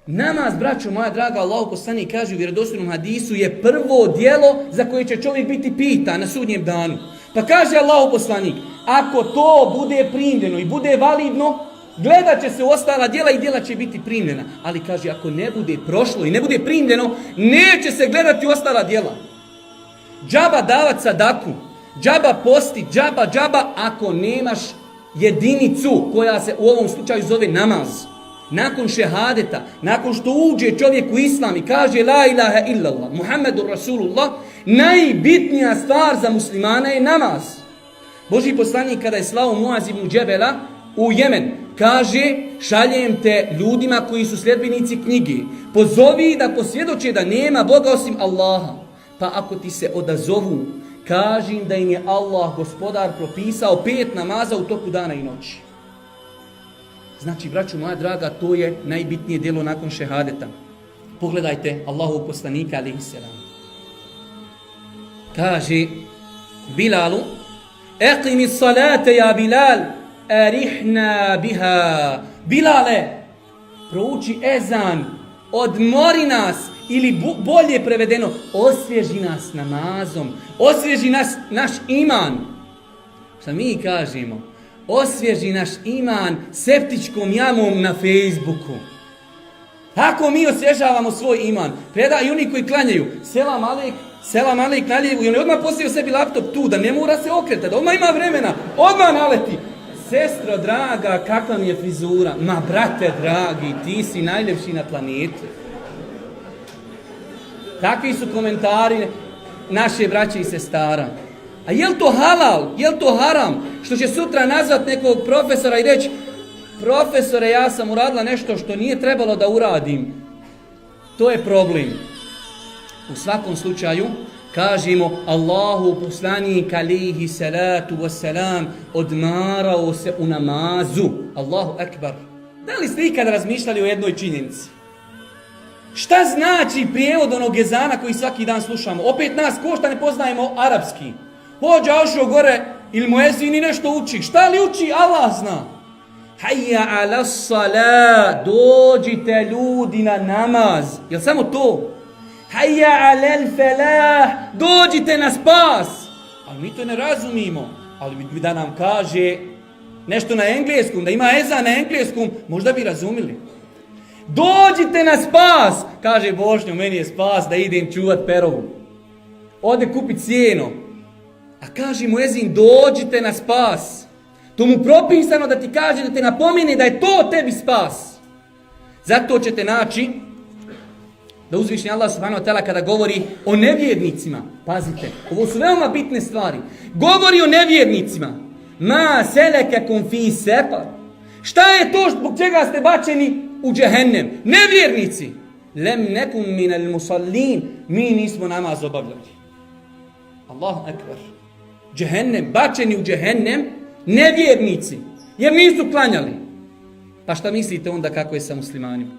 Namaz, braćo moja draga, Allahu poslanik kaže u vjerodostojnom hadisu, je prvo djelo za koje će čovjek biti pitan na sudnjem danu. Pa kaže Allahu poslanik, ako to bude primljeno i bude validno, gledat će se u ostala djela i djela će biti primljena. Ali kaže, ako ne bude prošlo i ne bude primljeno, neće se gledati u ostala djela. Džaba davat sadaku, džaba posti, džaba, ako nemaš jedinicu koja se u ovom slučaju zove namaz. Nakon šehadeta, nakon što uđe čovjek u islam i kaže la ilaha illallah, Muhammedur Rasulullah, najbitnija stvar za muslimana je namaz. Božji poslanik kada je slao Muaz ibn Džebela u Jemen, kaže, šaljem te ljudima koji su sljedbenici knjige, pozovi da posvjedoče da nema Boga osim Allaha. Pa ako ti se odazovu, kaži im da im je Allah, gospodar, propisao 5 namaza u toku dana i noći. Znači, braćo moja draga, to je najbitnije djelo nakon šehadeta. Pogledajte Allahovog poslanika, alejhi selam. Kaže Bilalu, eqimi salate ja Bilal, arihna biha. Bilale, prouči ezan, odmori nas, ili bolje prevedeno, osvježi nas namazom, osvježi naš iman. Šta mi kažemo? Osvježi naš iman septičkom jamom na Facebooku. Tako mi osvježavamo svoj iman. I oni koji klanjaju, selam alejk na lijevu, i oni odmah postavio sebi laptop tu, da ne mora se okretati, da odmah ima vremena, odmah naleti. Sestro draga, kakva mi je frizura? Ma brate dragi, ti si najljepši na planeti. Takvi su komentari naše braće i sestara. A je li to halal? Je li to haram? Što će sutra nazvat nekog profesora i reći, profesore, ja sam uradila nešto što nije trebalo da uradim. To je problem. U svakom slučaju, kažemo, Allahu poslanik alejhi salatu wassalam odmarao se u namazu. Allahu ekbar. Da li ste ikad razmišljali o jednoj činjenici? Šta znači prijevod onog ezana koji svaki dan slušamo? Opet nas košta ne poznajemo arapski. Hođa ošao gore ili muezin i nešto uči. Šta li uči? Allah zna. Hayya ala salat, dođite ljudi na namaz. Jel samo to? Hayya ala falah, dođite na spas. Ali mi to ne razumimo. Ali da nam kaže nešto na engleskom, da ima ezan na engleskom, možda bi razumili. Dođite na spas, kaže Bošnjo, meni je spas da idem čuvat perovu. Ode kupit sjeno. A kaže muezin, dođite na spas. To mu propisano da ti kaže, da te napomene da je to tebi spas. Zato ćete naći da uzvišnji Allah subhanahu wa ta'ala kada govori o nevjernicima, pazite, ovo su veoma bitne stvari, govori o nevjernicima. Ma selekakum fi saqar. Šta je to zbog čega ste bačeni u džehennem? Nevjernici. Lem nekum minal musallin. Mi nismo namaz obavljali. Allahu ekber. Džehennem, bačeni u džehennem, nevjernici. Jer nisu klanjali. Pa šta mislite onda kako je sa muslimanima?